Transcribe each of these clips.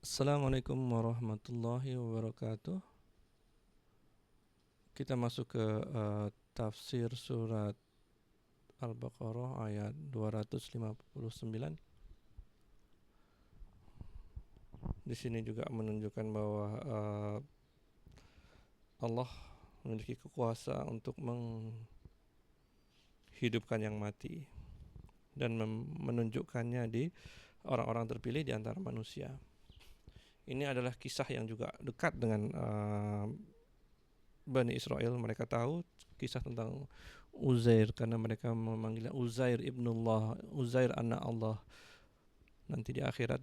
Assalamualaikum warahmatullahi wabarakatuh. Kita masuk ke tafsir surat Al-Baqarah ayat 259. Di sini juga menunjukkan bahwa Allah memiliki kekuasaan untuk menghidupkan yang mati dan menunjukkannya di orang-orang terpilih di antara manusia. Ini adalah kisah yang juga dekat dengan Bani Israel. Mereka tahu kisah tentang Uzair karena mereka memanggilnya Uzair ibnullah, Uzair anak Allah. Nanti di akhirat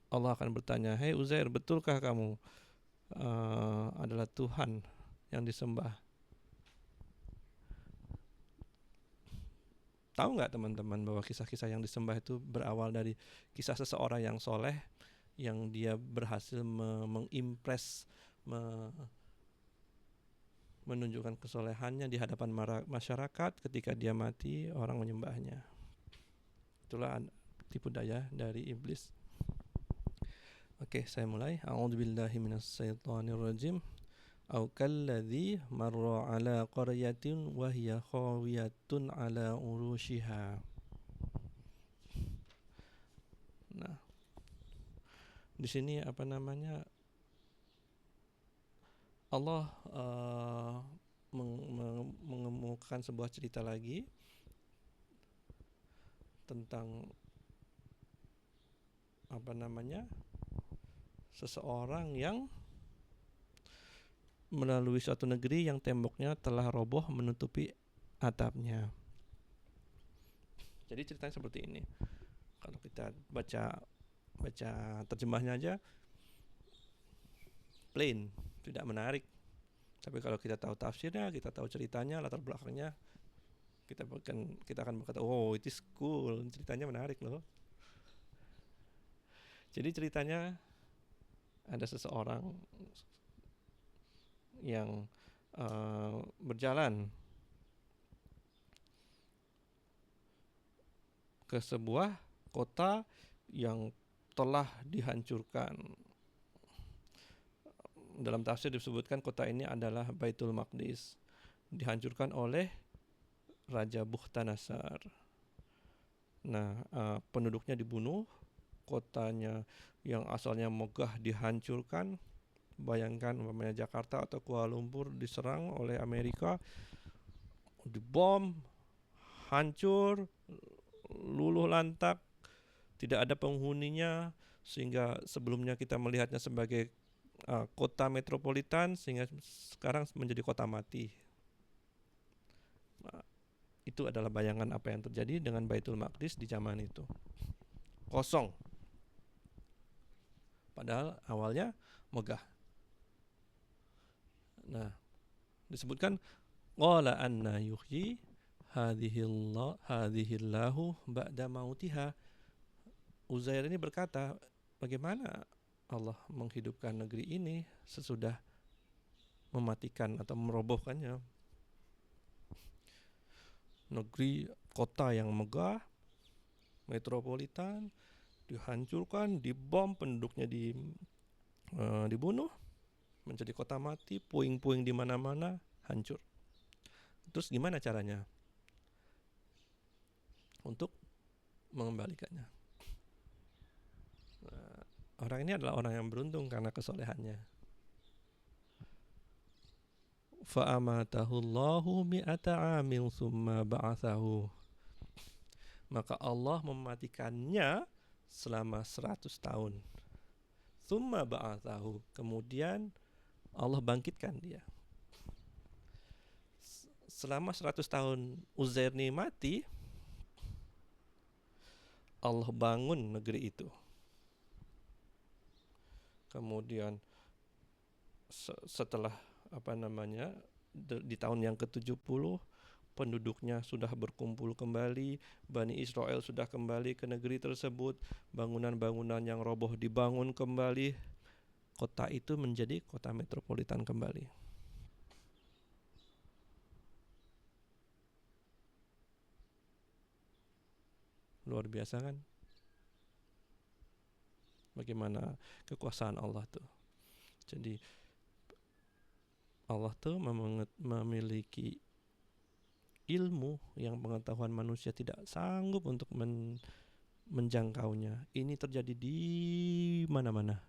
Allah akan bertanya, "Hei Uzair, betulkah kamu adalah Tuhan yang disembah?" Tahu nggak teman-teman bahwa kisah-kisah yang disembah itu berawal dari kisah seseorang yang soleh, yang dia berhasil mengimpress, menunjukkan kesolehannya di hadapan masyarakat. Ketika dia mati, orang menyembahnya. Itulah tipu daya dari iblis. Oke, saya mulai. A'udzubillahi minasyaitonirrajim. Au kalladzi marra ala qaryatin wa hiya khawiyatun ala urushiha. Nah, di sini apa namanya? Allah mengemukakan sebuah cerita lagi tentang apa namanya? Seseorang yang melalui suatu negeri yang temboknya telah roboh menutupi atapnya. Jadi ceritanya seperti ini. Kalau kita baca terjemahnya aja plain, tidak menarik. Tapi kalau kita tahu tafsirnya, kita tahu ceritanya, latar belakangnya, kita akan berkata, "Oh, it is cool, ceritanya menarik loh." Jadi ceritanya ada seseorang yang berjalan ke sebuah kota yang telah dihancurkan. Dalam tafsir disebutkan kota ini adalah Baitul Maqdis, dihancurkan oleh Raja Bukhtanasar. Nah, penduduknya dibunuh, kotanya yang asalnya megah dihancurkan. Bayangkan umpamanya Jakarta atau Kuala Lumpur diserang oleh Amerika, dibom, hancur, luluh lantak, tidak ada penghuninya, sehingga sebelumnya kita melihatnya sebagai kota metropolitan, sehingga sekarang menjadi kota mati. Nah, itu adalah bayangan apa yang terjadi dengan Baitul Maqdis di zaman itu. Kosong. Padahal awalnya megah. Nah, disebutkan qala anna yuhyi hadhillahu ba'da mautiha. Uzair ini berkata, bagaimana Allah menghidupkan negeri ini sesudah mematikan atau merobohkannya. Negeri kota yang megah, metropolitan, dihancurkan, dibom, penduduknya dibunuh, menjadi kota mati, puing-puing di mana-mana, hancur. Terus gimana caranya untuk mengembalikannya? Nah, orang ini adalah orang yang beruntung karena kesolehannya. Fa'amatahullahu mi'ata amin summa ba'athahu. Maka Allah mematikannya selama 100 tahun. Summa ba'athahu. Kemudian Allah bangkitkan dia. Selama 100 tahun Uzair ini mati, Allah bangun negeri itu. Kemudian setelah di tahun yang ke-70 penduduknya sudah berkumpul kembali, Bani Israel sudah kembali ke negeri tersebut, bangunan-bangunan yang roboh dibangun kembali, kota itu menjadi kota metropolitan kembali. Luar biasa kan? Bagaimana kekuasaan Allah tuh. Jadi Allah tuh memiliki ilmu yang pengetahuan manusia tidak sanggup untuk menjangkaunya. Ini terjadi di mana-mana.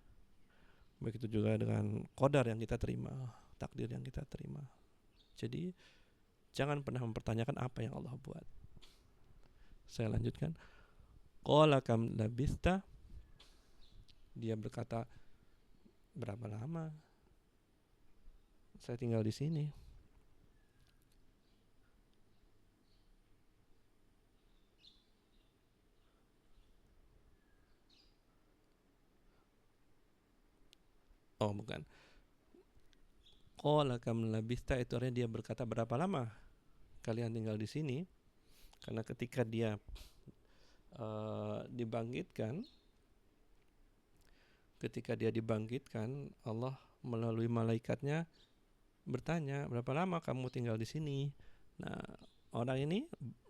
Begitu juga dengan qadar yang kita terima, takdir yang kita terima. Jadi jangan pernah mempertanyakan apa yang Allah buat. Saya lanjutkan. Qala kam labista. Dia berkata, berapa lama saya tinggal di sini? Oh, bukan. Qala kam labista itu artinya dia berkata, berapa lama kalian tinggal di sini? Karena ketika dia dibangkitkan, Allah melalui malaikatnya bertanya, berapa lama kamu tinggal di sini? Nah, orang ini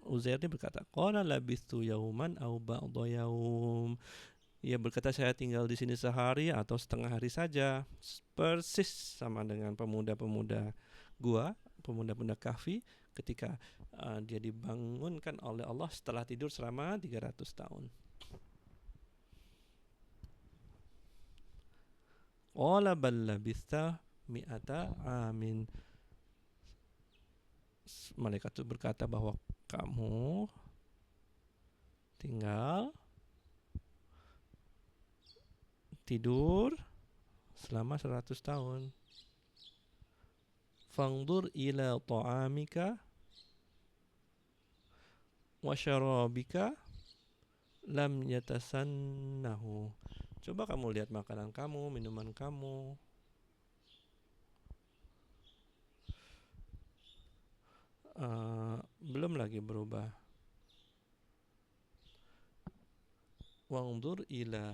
Uzair ini berkata, qala labistu yauman aw ba'dha yaum. Ia berkata, saya tinggal di sini sehari atau setengah hari saja. Persis sama dengan pemuda-pemuda gua, pemuda-pemuda kahfi ketika dia dibangunkan oleh Allah setelah tidur selama 300 tahun. Qala bal labista mi'ata amin. Malaikat itu berkata bahwa kamu tinggal tidur selama 100 tahun. Fangdur ila ta'amika wa syarabika lam yatasannahu. Coba kamu lihat makanan kamu, minuman kamu. Belum lagi berubah. Wangdur ila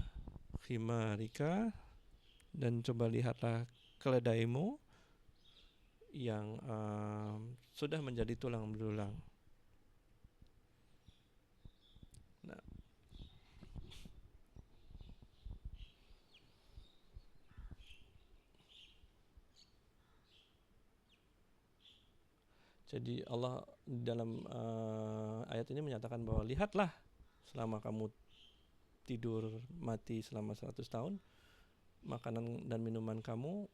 khimarika, dan coba lihatlah keledaimu yang sudah menjadi tulang belulang. Nah, jadi Allah dalam ayat ini menyatakan bahwa lihatlah selama kamu tidur mati selama 100 tahun, makanan dan minuman kamu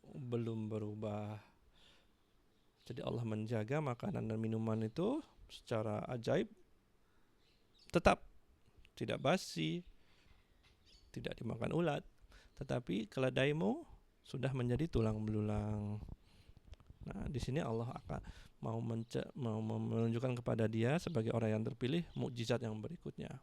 belum berubah. Jadi Allah menjaga makanan dan minuman itu secara ajaib, tetap tidak basi, tidak dimakan ulat, tetapi keledaimu sudah menjadi tulang belulang. Nah, di sini Allah akan mau menunjukkan kepada dia sebagai orang yang terpilih mukjizat yang berikutnya.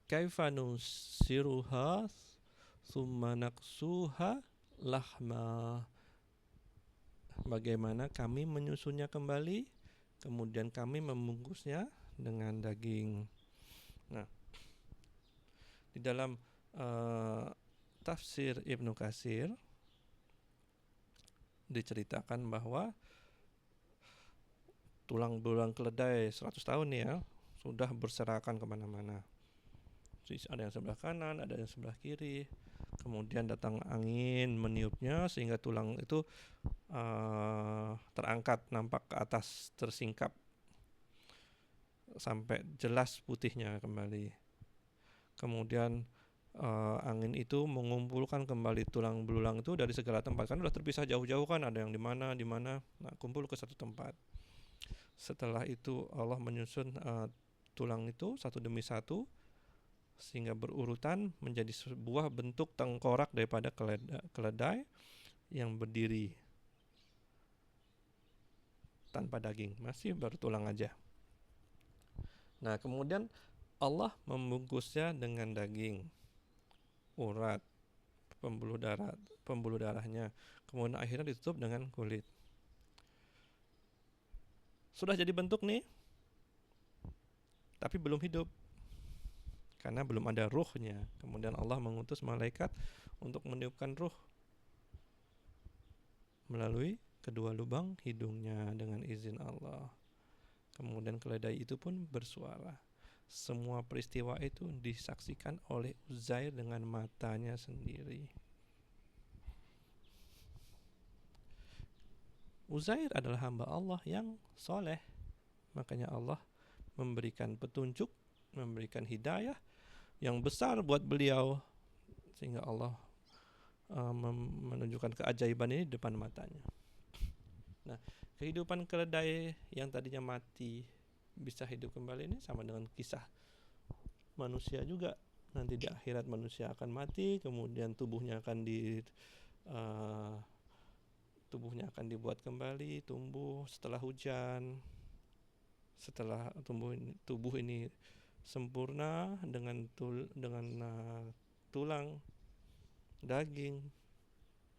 Kaifa nusiruha summa naksuha lahma. Bagaimana kami menyusunnya kembali, kemudian kami membungkusnya dengan daging. Nah, di dalam tafsir Ibnu Katsir diceritakan bahwa tulang belulang keledai 100 tahun ya sudah berserakan kemana-mana. Ada yang sebelah kanan, ada yang sebelah kiri. Kemudian datang angin meniupnya sehingga tulang itu terangkat, nampak ke atas, tersingkap sampai jelas putihnya kembali. Kemudian angin itu mengumpulkan kembali tulang belulang itu dari segala tempat, kan sudah terpisah jauh-jauh kan, ada yang di mana, nah kumpul ke satu tempat. Setelah itu Allah menyusun tulang itu satu demi satu sehingga berurutan menjadi sebuah bentuk tengkorak daripada keledai yang berdiri tanpa daging, masih bertulang aja. Nah, kemudian Allah membungkusnya dengan daging, urat, pembuluh darahnya, kemudian akhirnya ditutup dengan kulit. Sudah jadi bentuk nih, tapi belum hidup karena belum ada ruhnya. Kemudian Allah mengutus malaikat untuk meniupkan ruh melalui kedua lubang hidungnya dengan izin Allah. Kemudian keledai itu pun bersuara. Semua peristiwa itu disaksikan oleh Uzair dengan matanya sendiri. Uzair adalah hamba Allah yang soleh. Makanya Allah memberikan petunjuk, memberikan hidayah yang besar buat beliau, sehingga Allah menunjukkan keajaiban ini di depan matanya. Nah, kehidupan keledai yang tadinya mati bisa hidup kembali ini sama dengan kisah manusia juga. Nanti di akhirat manusia akan mati, kemudian tubuhnya akan dibuat kembali, tumbuh setelah hujan. Setelah tubuh ini sempurna dengan tulang, daging,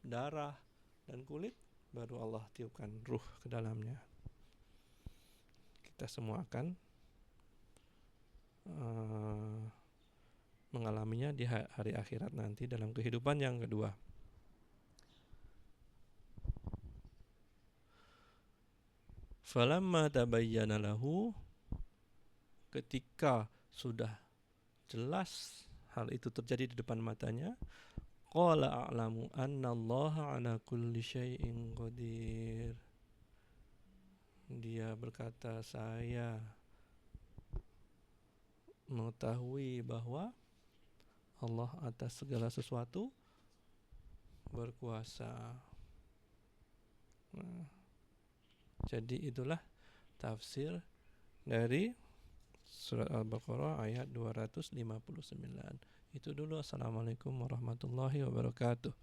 darah, dan kulit, baru Allah tiupkan ruh ke dalamnya. Kita semua akan mengalaminya di hari akhirat nanti dalam kehidupan yang kedua. Falamma tabayyana lahu, ketika sudah jelas hal itu terjadi di depan matanya, qala a'lamu annallaha ala kulli syai'in qadir. Dia berkata, saya mengetahui bahwa Allah atas segala sesuatu berkuasa. Nah, jadi itulah tafsir dari surat Al-Baqarah ayat 259. Itu dulu. Assalamualaikum warahmatullahi wabarakatuh.